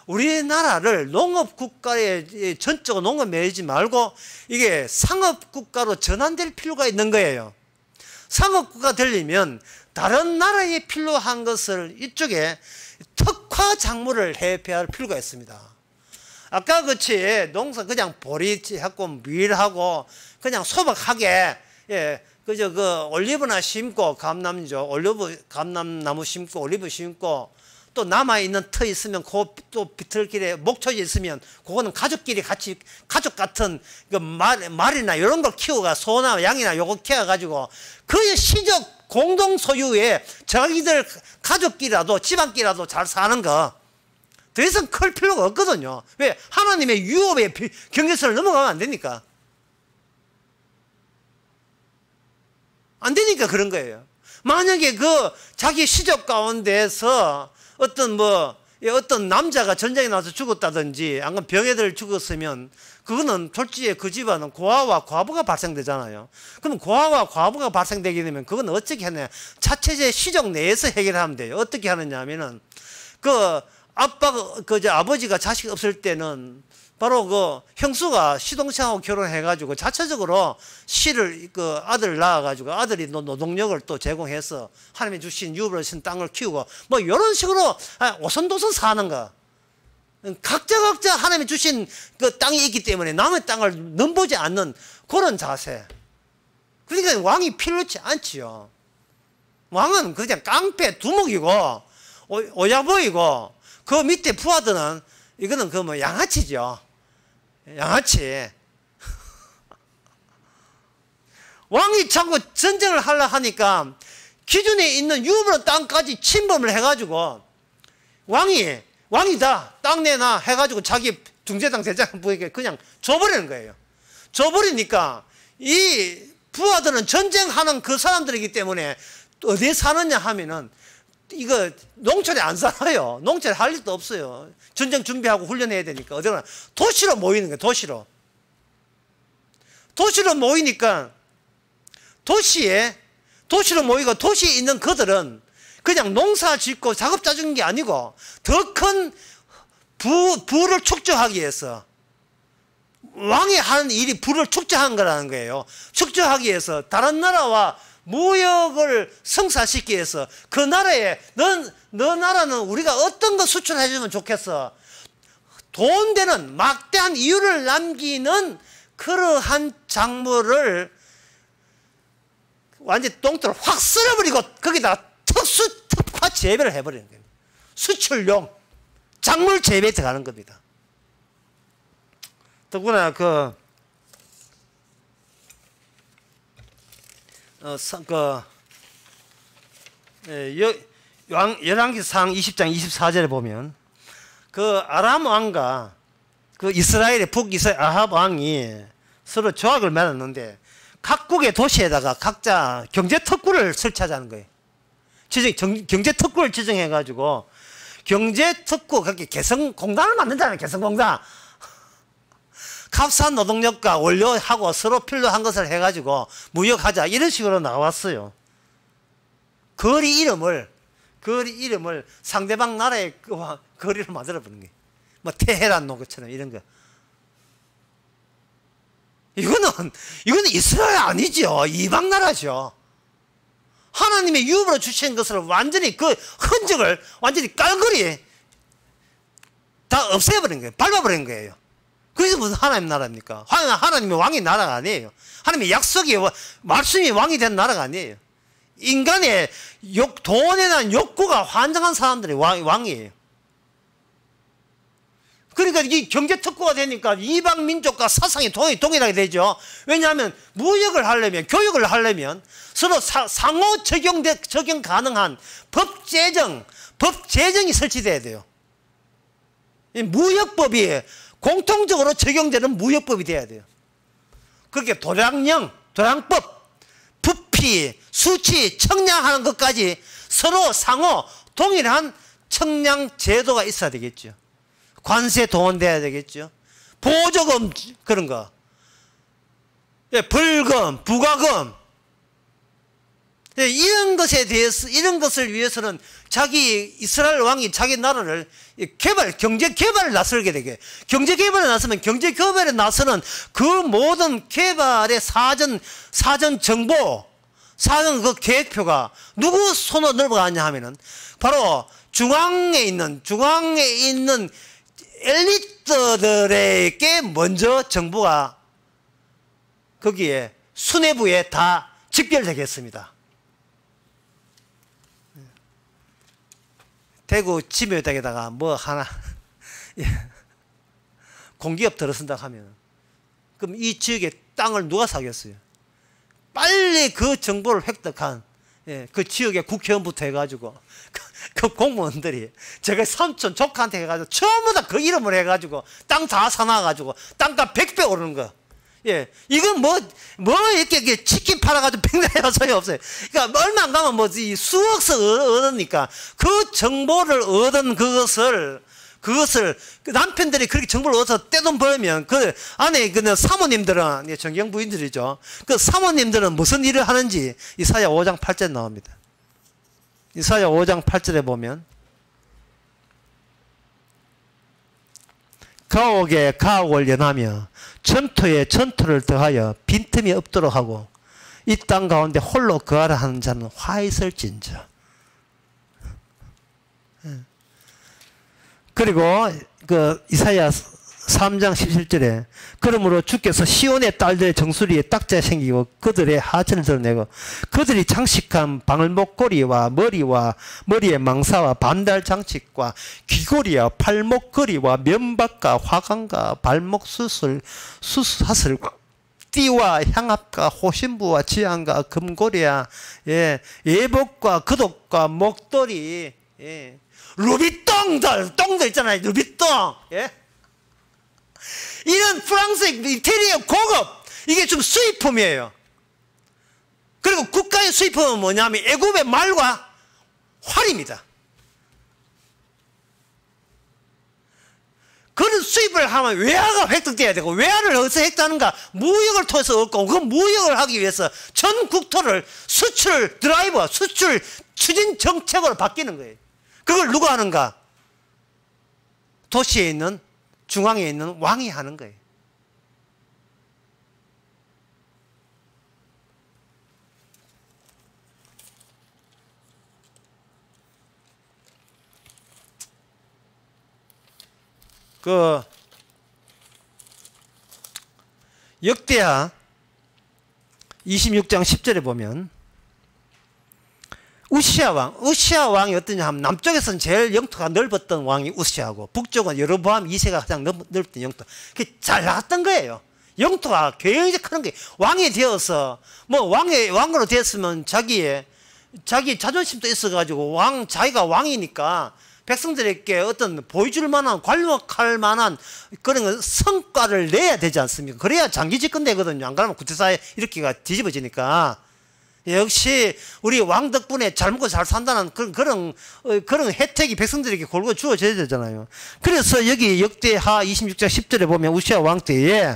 우리나라를 농업국가에 전적으로 농업 매이지 말고 이게 상업국가로 전환될 필요가 있는 거예요. 상업국가 되려면 다른 나라에 필요한 것을 이쪽에 특화 작물을 해야 필요가 있습니다. 아까 같이 농사 그냥 보리하고 밀하고 그냥 소박하게 그저 그 올리브나 심고 감남나무 심고 올리브 심고 또 남아있는 터 있으면 또 비틀길에 목초지 있으면 그거는 가족끼리 같이 가족 같은 그 말이나 이런 걸 키워가 소나 양이나 요거 키워가지고 그 시적 공동 소유에 자기들 가족끼리라도 집안끼리라도 잘 사는 거 더 이상 클 필요가 없거든요. 왜? 하나님의 유업의 경계선을 넘어가면 안 되니까. 안 되니까 그런 거예요. 만약에 그 자기 시적 가운데서 어떤 남자가 전쟁에 나와서 죽었다든지, 안 그러면 병에들 죽었으면 그거는 솔직히 그 집안은 고아와 과부가 발생되잖아요. 그럼 고아와 과부가 발생되게 되면 그건 어떻게 하냐? 자체제 시정 내에서 해결하면 돼요. 어떻게 하느냐 하면은 그 아버지가 자식 없을 때는 바로 그 형수가 시동생하고 결혼해가지고 자체적으로 그 아들 낳아가지고 아들이 노동력을 또 제공해서 하나님이 주신 유업으로 신 땅을 키우고 뭐 이런 식으로 오손도손 사는 거. 각자 하나님이 주신 그 땅이 있기 때문에 남의 땅을 넘보지 않는 그런 자세. 그러니까 왕이 필요치 않지요. 왕은 그냥 깡패 두목이고 오야보이고 그 밑에 부하들은 이거는 그 뭐 양아치죠. 양아치. 왕이 자꾸 전쟁을 하려 하니까 기준에 있는 유업으로 땅까지 침범을 해가지고 왕이다 땅 내놔 해가지고 자기 중재당 대장 부에게 그냥 줘버리는 거예요. 줘버리니까 이 부하들은 전쟁하는 그 사람들이기 때문에 어디에 사느냐 하면은 이거 농촌에 안 살아요. 농촌에 할 일도 없어요. 전쟁 준비하고 훈련해야 되니까 어디나 도시로 모이는 거예요. 도시로 모이니까 도시로 모이고 도시에 있는 그들은 그냥 농사 짓고 작업 짜주는 게 아니고 더 큰 부를 축적하기 위해서 왕이 하는 일이 부를 축적한 거라는 거예요. 축적하기 위해서 다른 나라와 무역을 성사시키기 위해서 그 나라에 너 나라는 우리가 어떤 거 수출해 주면 좋겠어. 돈 되는 막대한 이유를 남기는 그러한 작물을 완전히 똥들을 확 쓸어버리고 거기다가 특화 재배를 해버리는 거예요. 수출용 작물 재배에 들어가는 겁니다. 더구나 열왕기상 20장 24절에 보면 그 아람 왕과 그 이스라엘의 북이스라엘 아합 왕이 서로 조약을 맺었는데 각국의 도시에다가 각자 경제특구를 설치하자는 거예요. 경제특구를 지정해가지고 경제특구 그렇게 개성공단을 만든다는 개성공단. 값싼 노동력과 원료하고 서로 필요한 것을 해가지고 무역하자 이런 식으로 나왔어요. 거리 이름을 상대방 나라의 거리를 만들어버리는 거예요. 뭐 테헤란 노것처럼 이런 거. 이거는 이스라엘 아니죠. 이방 나라죠. 하나님의 유업으로 주신 것을 완전히 그 흔적을 완전히 깔거리 다 없애버린 거예요. 밟아버린 거예요. 그래서 무슨 하나님 나라입니까? 하나님의 왕이 나라가 아니에요. 하나님의 약속이 말씀이 왕이 된 나라가 아니에요. 인간의 돈에 대한 욕구가 환장한 사람들이 왕이에요. 그러니까 이 경제특구가 되니까 이방 민족과 사상이 동일하게 되죠. 왜냐하면 무역을 하려면 교육을 하려면 서로 상호 적용 가능한 법 제정이 설치돼야 돼요. 무역법이 공통적으로 적용되는 무역법이 돼야 돼요. 그렇게 도량법, 부피, 수치, 청량하는 것까지 서로 상호 동일한 청량 제도가 있어야 되겠죠. 관세 동원돼야 되겠죠. 보조금 그런 거, 벌금, 부가금 이런 것에 대해서 이런 것을 위해서는 이스라엘 왕이 자기 나라를 경제 개발을 나서게 되게 경제 개발에 나서면 경제 개발에 나서는 그 모든 개발의 사전 정보 사전 그 계획표가 누구 손으로 넘어가냐 하면은 바로 중앙에 있는 엘리트들에게 먼저 정보가 거기에 수뇌부에 다 직결되겠습니다. 대구 지묘역에다가 뭐 하나 공기업 들어선다 하면 그럼 이 지역의 땅을 누가 사겠어요? 빨리 그 정보를 획득한 그 지역의 국회의원부터 해가지고 그 공무원들이 제가 삼촌 조카한테 해가지고 전부 다 그 이름을 해가지고 땅 다 사놔가지고 땅값 100배 오르는 거. 이건 뭐 이렇게 치킨 팔아가지고 100배가 소용없어요. 그러니까 얼마 안 가면 수억씩 얻으니까 그 정보를 얻은 그것을 그것을 남편들이 그렇게 정보를 얻어서 떼돈 벌면 그 안에 그 사모님들은 정경 부인들이죠. 그 사모님들은 무슨 일을 하는지 이사야 5장 8절에 나옵니다. 이사야 5장 8절에 보면 가옥에 가옥을 연하며 전토에 전토를 더하여 빈틈이 없도록 하고 이 땅 가운데 홀로 거하라 하는 자는 화 있을진저. 그리고 그 이사야 3장 17절에 그러므로 주께서 시온의 딸들의 정수리에 딱지가 생기고 그들의 하천을 드러내고 그들이 장식한 방울목걸이와 머리에 망사와 반달 장식과 귀고리와 팔목걸이와 면박과 화관과 발목 수사슬과 띠와 향압과 호신부와 지향과 금고리와 예복과 그독과 목도리 루비똥들 똥들 있잖아요. 루비똥 이런 프랑스의 이태리의 고급 이게 좀 수입품이에요. 그리고 국가의 수입품은 뭐냐면 애굽의 말과 활입니다. 그런 수입을 하면 외화가 획득돼야 되고 외화를 어디서 획득하는가? 무역을 통해서 얻고 그 무역을 하기 위해서 전 국토를 수출 드라이버 수출 추진 정책으로 바뀌는 거예요. 그걸 누가 하는가? 도시에 있는 중앙에 있는 왕이 하는 거예요. 그 역대하 26장 10절에 보면 우시아 왕이 어떠냐 하면 남쪽에서는 제일 영토가 넓었던 왕이 우시아고 북쪽은 여로보암 2세가 가장 넓었던 영토. 그게 잘 나갔던 거예요. 영토가 굉장히 큰 거예요. 왕이 되어서 뭐 왕으로 되었으면 자기 자존심도 있어가지고 자기가 왕이니까 백성들에게 어떤 보여줄 만한 괄목할 만한 그런 성과를 내야 되지 않습니까? 그래야 장기 집권 되거든요. 안 그러면 구태사에 이렇게가 뒤집어지니까. 역시 우리 왕 덕분에 잘 먹고 잘 산다는 그런 혜택이 백성들에게 골고루 주어져야 되잖아요. 그래서 여기 역대하 26장 10절에 보면 우시아 왕 때에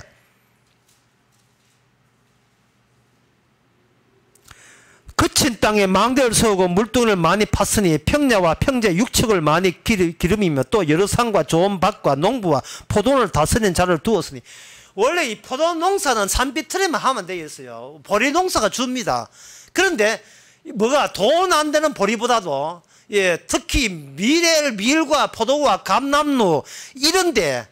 거친 땅에 망대를 세우고 물동을 많이 팠으니 평야와 평제 6척을 많이 기름이며 또 여러 산과 좋은 밭과 농부와 포도원을 다스리는 자를 두었으니 원래 이 포도 농사는 산비틀에만 하면 되겠어요. 보리 농사가 줍니다. 그런데 뭐가 돈 안 되는 보리보다도 특히 밀과 포도와 감남루 이런데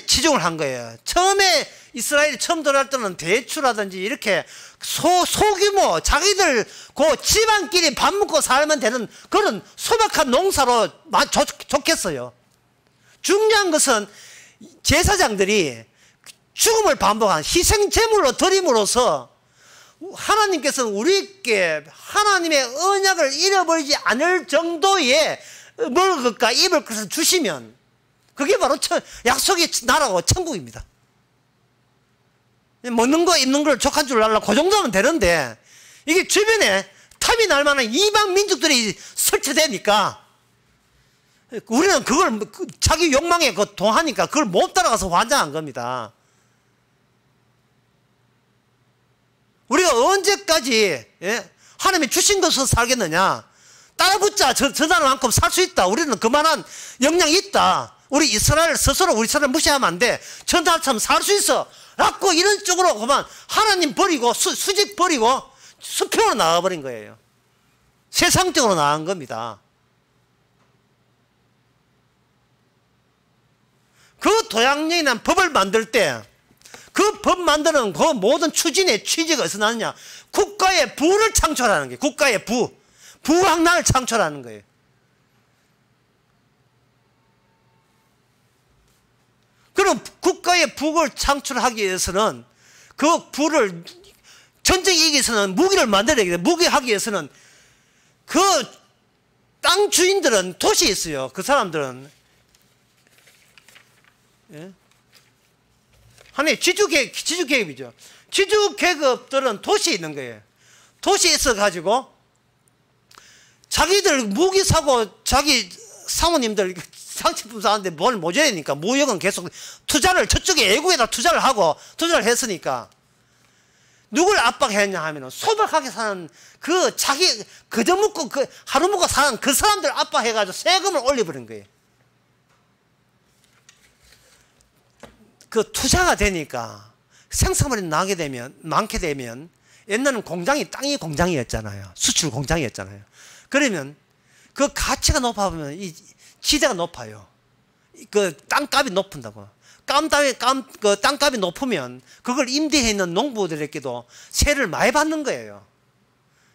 치중을 한 거예요. 처음에 이스라엘이 처음 들어갈 때는 대추라든지 이렇게 소규모 자기들 그 집안끼리 밥 먹고 살면 되는 그런 소박한 농사로 좋겠어요. 중요한 것은 제사장들이 죽음을 반복한 희생제물로 드림으로써 하나님께서는 우리에게 하나님의 언약을 잃어버리지 않을 정도의 먹을 것과 입을 것을 주시면 그게 바로 약속의 나라고 천국입니다. 먹는 거 입는 걸 족한 줄 알라 그 정도면 되는데 이게 주변에 탐이 날 만한 이방 민족들이 설치되니까 우리는 그걸 자기 욕망에 동하니까 그걸 못 따라가서 환장한 겁니다. 우리가 언제까지 하나님이 주신 것으로 살겠느냐? 따라붙자. 저 사람만큼 살 수 있다. 우리는 그만한 역량이 있다. 우리 이스라엘 스스로 우리 사람 무시하면 안 돼. 저 사람처럼 살 수 있어. 라고 이런 쪽으로 그만 하나님 버리고 수직 버리고 수평으로 나와버린 거예요. 세상적으로 나간 겁니다. 그 도약령이라는 법을 만들 때 그 법 만드는 그 모든 추진의 취지가 어디서 나느냐? 국가의 부를 창출하는 거예요. 국가의 부항난을 창출하는 거예요. 그럼 국가의 부를 창출하기 위해서는 그 부를 전쟁이 이기기 위해서는 무기를 만들어야 되겠다. 무기하기 위해서는 그 땅 주인들은 도시에 있어요. 그 사람들은 하나의 지주계급이죠. 지주계급들은 도시에 있는 거예요. 도시에 있어가지고 자기들 무기 사고 자기 사모님들 상식품 사는데 뭘 못 줘야 되니까 무역은 계속 투자를 저쪽에 외국에다 투자를 하고 투자를 했으니까 누굴 압박했냐 하면은 소박하게 사는 그 자기 그저 먹고 그 하루 먹고 사는 그 사람들 압박해가지고 세금을 올려버린 거예요. 그 투자가 되니까 생산물이 많게 되면 옛날에는 공장이 땅이 공장이었잖아요. 수출 공장이었잖아요. 그러면 그 가치가 높아보면 이 지대가 높아요. 그 땅값이 높은다고. 그 땅값이 높으면 그걸 임대해 있는 농부들에게도 세를 많이 받는 거예요.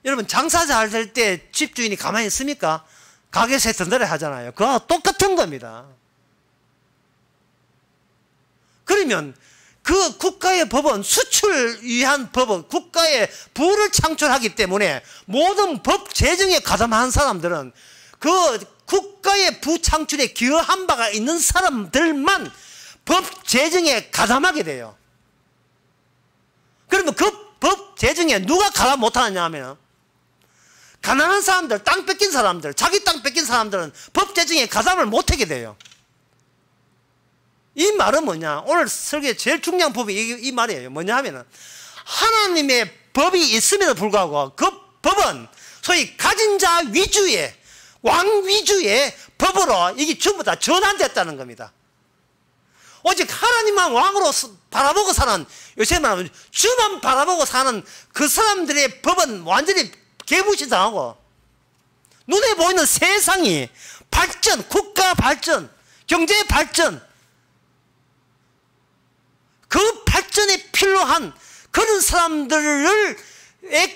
여러분 장사 잘 될 때 집주인이 가만히 있습니까? 가게세 더 내려 하잖아요. 그거와 똑같은 겁니다. 그러면 그 국가의 법은 수출 위한 법은 국가의 부를 창출하기 때문에 모든 법 제정에 가담한 사람들은 그 국가의 부 창출에 기여한 바가 있는 사람들만 법 제정에 가담하게 돼요. 그러면 그 법 제정에 누가 가담 못하느냐 하면 가난한 사람들, 땅 뺏긴 사람들, 자기 땅 뺏긴 사람들은 법 제정에 가담을 못하게 돼요. 이 말은 뭐냐? 오늘 설교의 제일 중요한 법이 이 말이에요. 뭐냐 하면은 하나님의 법이 있음에도 불구하고 그 법은 소위 가진 자 위주의 왕 위주의 법으로 이게 전부 다 전환됐다는 겁니다. 오직 하나님만 왕으로 바라보고 사는, 요새 말하면 주만 바라보고 사는 그 사람들의 법은 완전히 개무시당하고 눈에 보이는 세상이 발전, 국가 발전, 경제 발전, 그 발전에 필요한 그런 사람들을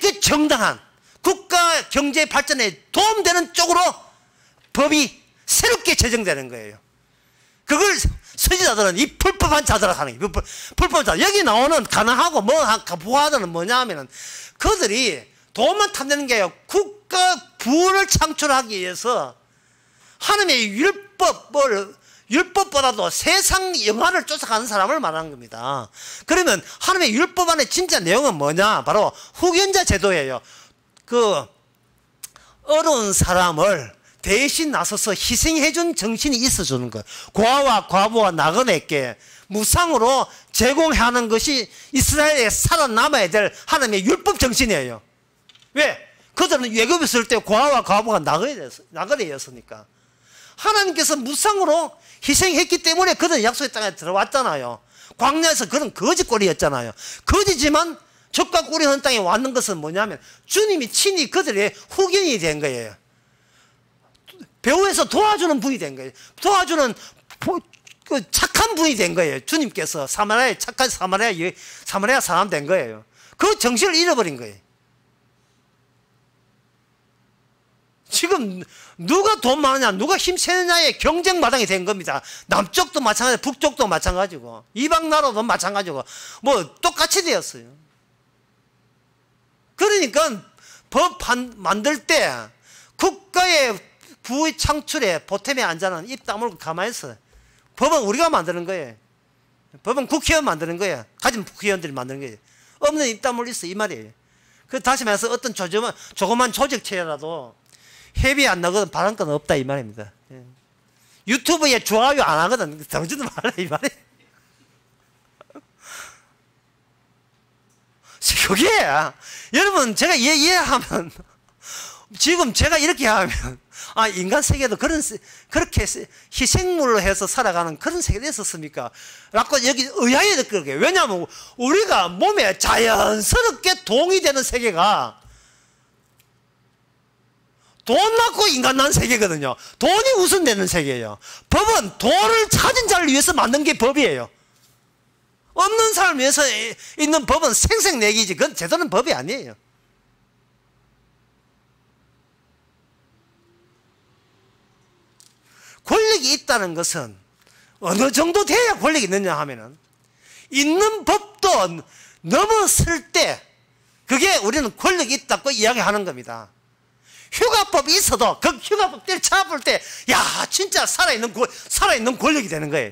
그 정당한 국가 경제 발전에 도움되는 쪽으로 법이 새롭게 제정되는 거예요. 그걸 선지자들은 이 불법한 자들을 하는 거예요. 불법한 자. 여기 나오는 가난하고 부하들은 뭐냐 하면은 그들이 돈만 탐내는 게 아니라 국가 부를 창출하기 위해서 하나님의 율법보다도 세상 영화를 쫓아가는 사람을 말하는 겁니다. 그러면 하나님의 율법 안에 진짜 내용은 뭐냐? 바로 후견자 제도예요. 그 어려운 사람을 대신 나서서 희생해준 정신이 있어주는 거예요. 고아와 과부와 나그네께 무상으로 제공하는 것이 이스라엘에 살아남아야 될 하나님의 율법 정신이에요. 왜? 그들은 외국에 있을 때 고아와 과부가 나그네였으니까. 하나님께서 무상으로 희생했기 때문에 그들은 약속의 땅에 들어왔잖아요. 광야에서 그런 거짓골이었잖아요. 거지지만 적과 꿀이 흐른 땅에 왔는 것은 뭐냐면 주님이 친히 그들의 후견이 된 거예요. 배후에서 도와주는 분이 된 거예요. 도와주는 착한 분이 된 거예요. 주님께서 사마리아에 착한 사마리아 사람 된 거예요. 그 정신을 잃어버린 거예요. 지금 누가 돈 많으냐, 누가 힘 세느냐의 경쟁 마당이 된 겁니다. 남쪽도 마찬가지고 북쪽도 마찬가지고 이방 나라도 마찬가지고 뭐 똑같이 되었어요. 그러니까 법 만들 때 국가의 부의 창출에 보탬에 앉아는 입 다물고 가만히 있어. 법은 우리가 만드는 거예요. 법은 국회의원 만드는 거예요. 가진 국회의원들이 만드는 거예요. 없는 입 다물 있어 이 말이에요. 그 다시 말해서 어떤 조그만 조직체라도 협의 안 나거든 바랄 건 없다 이 말입니다. 유튜브에 좋아요 안 하거든 당신도 말해 이 말이에요. 그게 여러분 제가 이해하면 지금 제가 이렇게 하면 인간 세계도 그렇게 희생물로 해서 살아가는 그런 세계가 있었습니까? 라고 여기 의아해 느낄 거예요. 왜냐하면 우리가 몸에 자연스럽게 동의되는 세계가 돈 낳고 인간 난 세계거든요. 돈이 우선되는 세계예요. 법은 돈을 찾은 자를 위해서 만든 게 법이에요. 없는 사람을 위해서 있는 법은 생색내기지 그건 제대로는 법이 아니에요. 권력이 있다는 것은 어느 정도 돼야 권력이 있느냐 하면은 있는 법도 넘어설 때 그게 우리는 권력이 있다고 이야기하는 겁니다. 휴가법이 있어도 그 휴가법 때를 찾아볼 때 야 진짜 살아있는 권력이 되는 거예요.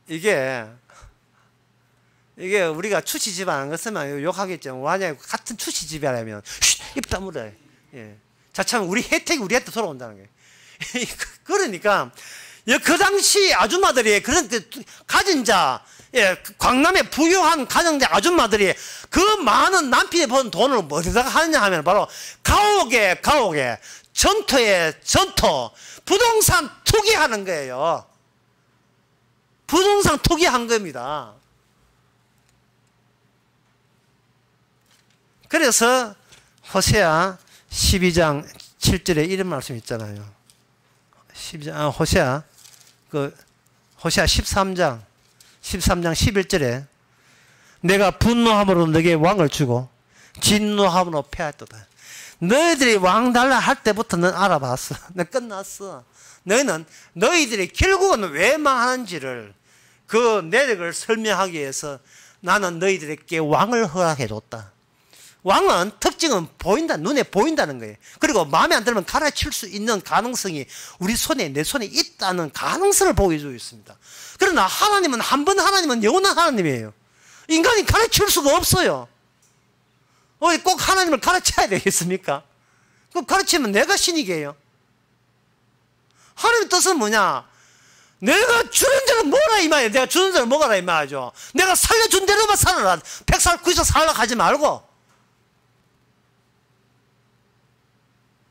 이게 우리가 추치집안 한 것은 욕하겠죠. 만약에 같은 추치집안이면 입 다물어요. 예. 자칫하면 우리 혜택이 우리한테 돌아온다는 거예요. 그러니까 그 당시 아줌마들이 그런 가진 자, 광남의 부유한 가정자 아줌마들이 그 많은 남편이 번 돈을 어디다가 하느냐 하면 바로 가옥에 전토에 전토, 부동산 투기하는 거예요. 부동산 투기한 겁니다. 그래서 호세아 12장 7절에 이런 말씀 있잖아요. 12장, 호세아 13장 11절에 내가 분노함으로 너에게 왕을 주고 진노함으로 패하였도다. 너희들이 왕 달라 할 때부터 넌 알아봤어. 너 끝났어. 너희들이 결국은 왜 망하는지를 그 내력을 설명하기 위해서 나는 너희들에게 왕을 허락해줬다. 왕은 특징은 보인다, 눈에 보인다는 거예요. 그리고 마음에 안 들면 갈아칠 수 있는 가능성이 우리 손에, 내 손에 있다는 가능성을 보여주고 있습니다. 그러나 하나님은 하나님은 영원한 하나님이에요. 인간이 가르칠 수가 없어요. 꼭 하나님을 가르쳐야 되겠습니까? 그 가르치면 내가 신이게요. 하나님의 뜻은 뭐냐? 내가 주는 대로 먹어라 이 말이에요. 내가 주는 대로 먹어라 이 말이죠. 내가 살려준 대로만 살아라. 100살 90살 살려고 하지 말고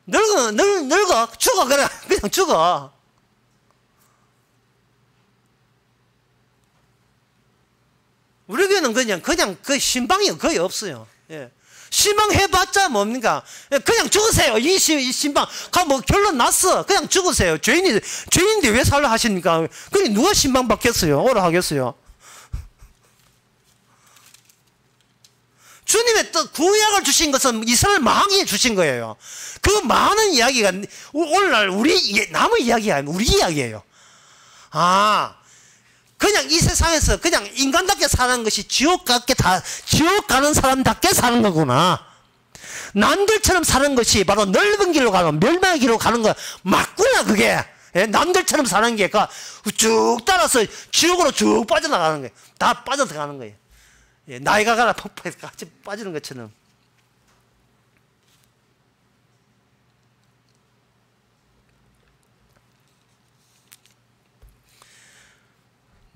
늙어 죽어 그냥 죽어. 우리 교회는 그냥 그 신방이 거의 없어요. 예. 신방해봤자 뭡니까? 그냥 죽으세요. 이 신방 뭐 결론 났어. 그냥 죽으세요. 죄인인데 왜 살려 하십니까? 그게 누가 신방 받겠어요? 오라 하겠어요? 주님의 뜻 구약을 주신 것은 이스라엘 망하게 주신 거예요. 그 많은 이야기가 오늘날 우리 남의 이야기가 아니고 우리 이야기예요. 그냥 이 세상에서 그냥 인간답게 사는 것이 지옥 가는 사람답게 사는 거구나. 남들처럼 사는 것이 바로 넓은 길로 가는, 멸망의 길로 가는 거 맞구나, 그게. 남들처럼 사는 게 쭉 따라서 지옥으로 쭉 빠져나가는 거예요. 다 빠져들어가는 거예요. 나이가 가라 폭포에 같이 빠지는 것처럼.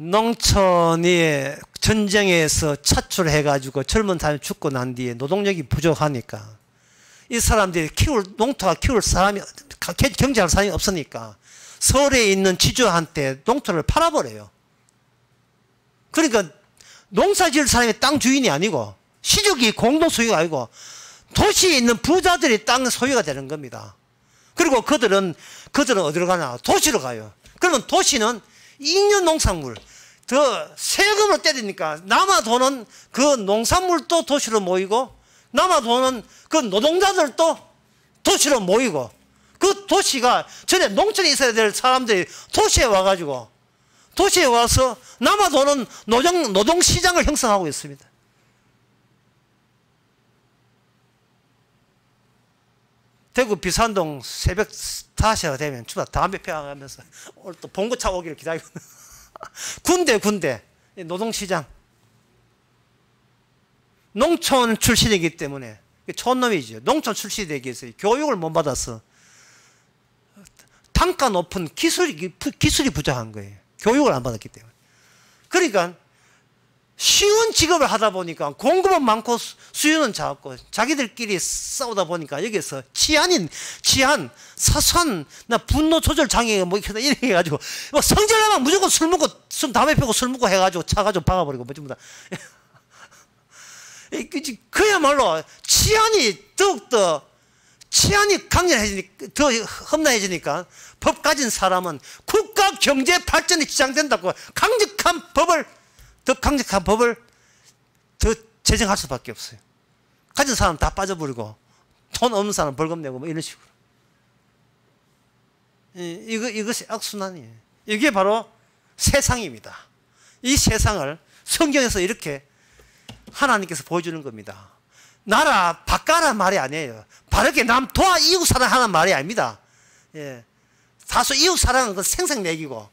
농촌이 전쟁에서 차출해가지고 젊은 사람이 죽고 난 뒤에 노동력이 부족하니까 이 사람들이 농토가 키울 사람이, 경제할 사람이 없으니까 서울에 있는 지주한테 농토를 팔아버려요. 그러니까 농사 지을 사람이 땅 주인이 아니고 시족이 공동 소유가 아니고 도시에 있는 부자들이 땅 소유가 되는 겁니다. 그리고 그들은 어디로 가냐? 도시로 가요. 그러면 도시는 잉여 농산물, 더 세금을 때리니까 남아도는 그 농산물도 도시로 모이고 남아도는 그 노동자들도 도시로 모이고 그 도시가 전에 농촌에 있어야 될 사람들이 도시에 와가지고 도시에 와서 남아도는 노동시장을 형성하고 있습니다. 대구 비산동 새벽 5시가 되면 주로 담배 피워가면서 오늘 또 봉고차 오기를 기다리고 군대 노동시장 농촌 출신이기 때문에 촌놈이죠. 농촌 출신이기 때문에 교육을 못 받아서 단가 높은 기술이 부족한 거예요. 교육을 안 받았기 때문에. 그러니까 쉬운 직업을 하다 보니까 공급은 많고 수요는 작고 자기들끼리 싸우다 보니까 여기서 치안, 사소한 분노 조절 장애 뭐 이렇게 해가지고 뭐 성질나면 무조건 술 먹고 담배 피우고 술 먹고 해가지고 차 가지고 박아버리고 뭐 전부 다. 그야말로 치안이 더욱더 강렬해지니까 더 험난해지니까 법 가진 사람은 국가 경제 발전이 지장된다고 더 강력한 법을 더 제정할 수밖에 없어요. 가진 사람 다 빠져버리고 돈 없는 사람 벌금 내고 뭐 이런 식으로. 이것이 악순환이에요. 이게 바로 세상입니다. 이 세상을 성경에서 이렇게 하나님께서 보여주는 겁니다. 나라 바꿔라 말이 아니에요. 바르게 남 도와 이웃 사랑하는 말이 아닙니다. 다소 이웃 사랑은 그 생색내기고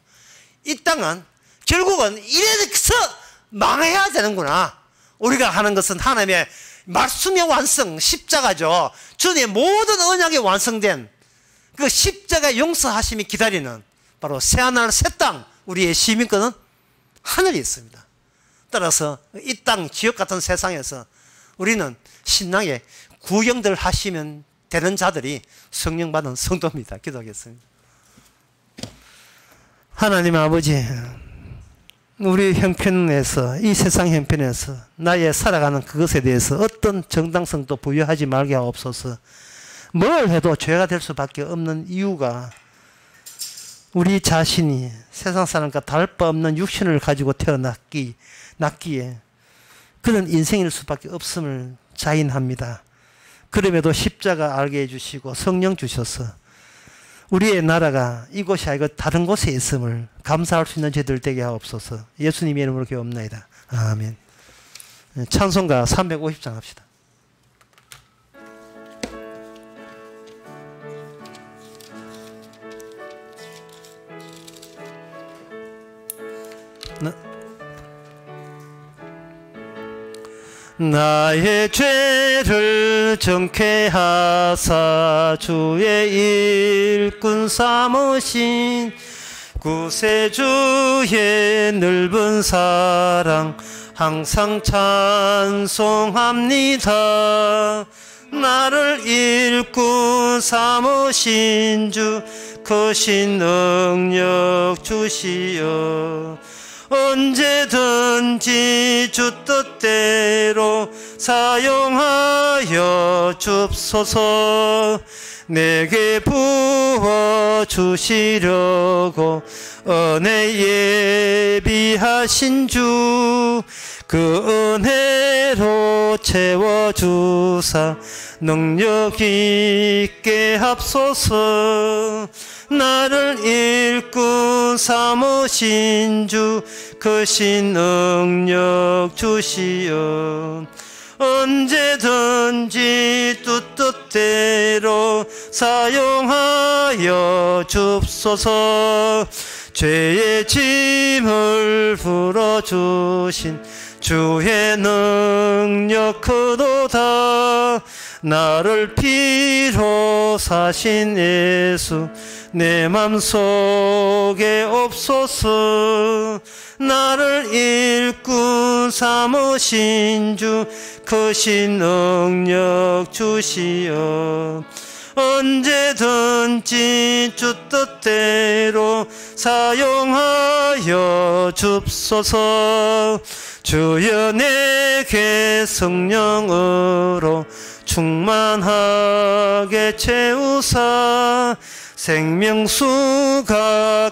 이 땅은 결국은 이래서 망해야 되는구나. 우리가 하는 것은 하나님의 말씀의 완성, 십자가죠. 주님의 모든 언약이 완성된 그 십자가 용서하심이 기다리는 바로 새하늘 새 땅, 우리의 시민권은 하늘에 있습니다. 따라서 이 땅 지옥 같은 세상에서 우리는 신나게 구경들 하시면 되는 자들이 성령 받은 성도입니다. 기도하겠습니다. 하나님 아버지, 우리 형편에서, 이 세상 형편에서 나의 살아가는 그것에 대해서 어떤 정당성도 부여하지 말게 하옵소서. 뭘 해도 죄가 될 수밖에 없는 이유가 우리 자신이 세상 사람과 다를 바 없는 육신을 가지고 태어났기에 그런 인생일 수밖에 없음을 자인합니다. 그럼에도 십자가 알게 해주시고 성령 주셔서 우리의 나라가 이곳이 아니고 다른 곳에 있음을 감사할 수 있는 저희들 되게 하옵소서. 예수님의 이름으로 기도합니다. 아멘. 찬송가 350장 합시다. 나의 죄를 정케 하사 주의 일꾼 삼으신 구세주의 넓은 사랑 항상 찬송합니다. 나를 일꾼 삼으신 주 크신 능력 주시어 언제든지 주 뜻대로 사용하여 줍소서. 내게 부어 주시려고 은혜 예비하신 주 그 은혜로 채워주사 능력 있게 합소서. 나를 일꾼 삼으신 주 크신 능력 주시어 언제든지 뜻대로 사용하여 줍소서. 죄의 짐을 풀어주신 주의 능력 크도다. 나를 피로 사신 예수 내 맘속에 없소서. 나를 일꾼 삼으신 주 크신 능력 주시어 언제든지 주 뜻대로 사용하여 줍소서. 주여 내게 성령으로 충만하게 채우사 생명수가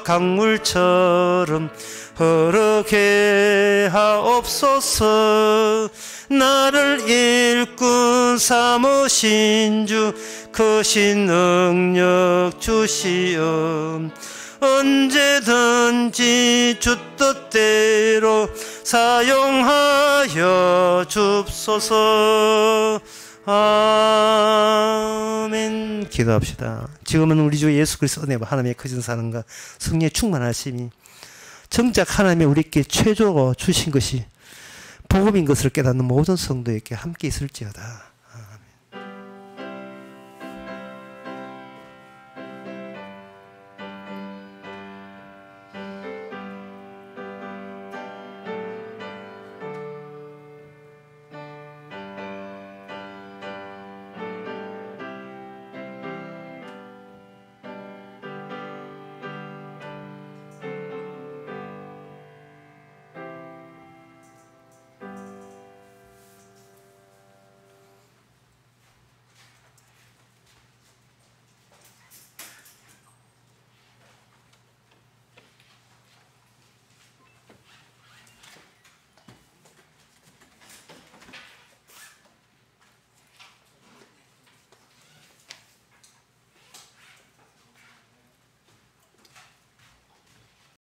강물처럼 흐르게 하옵소서. 나를 일꾼 삼으신 주 크신 능력 주시어 언제든지 주 뜻대로 사용하여 줍소서. 아멘. 기도합시다. 지금은 우리 주 예수 그리스도 은혜와 하나님의 크신 사랑과 성령의 충만하심이 정작 하나님의 우리께 최초로 주신 것이 복음인 것을 깨닫는 모든 성도에게 함께 있을지어다.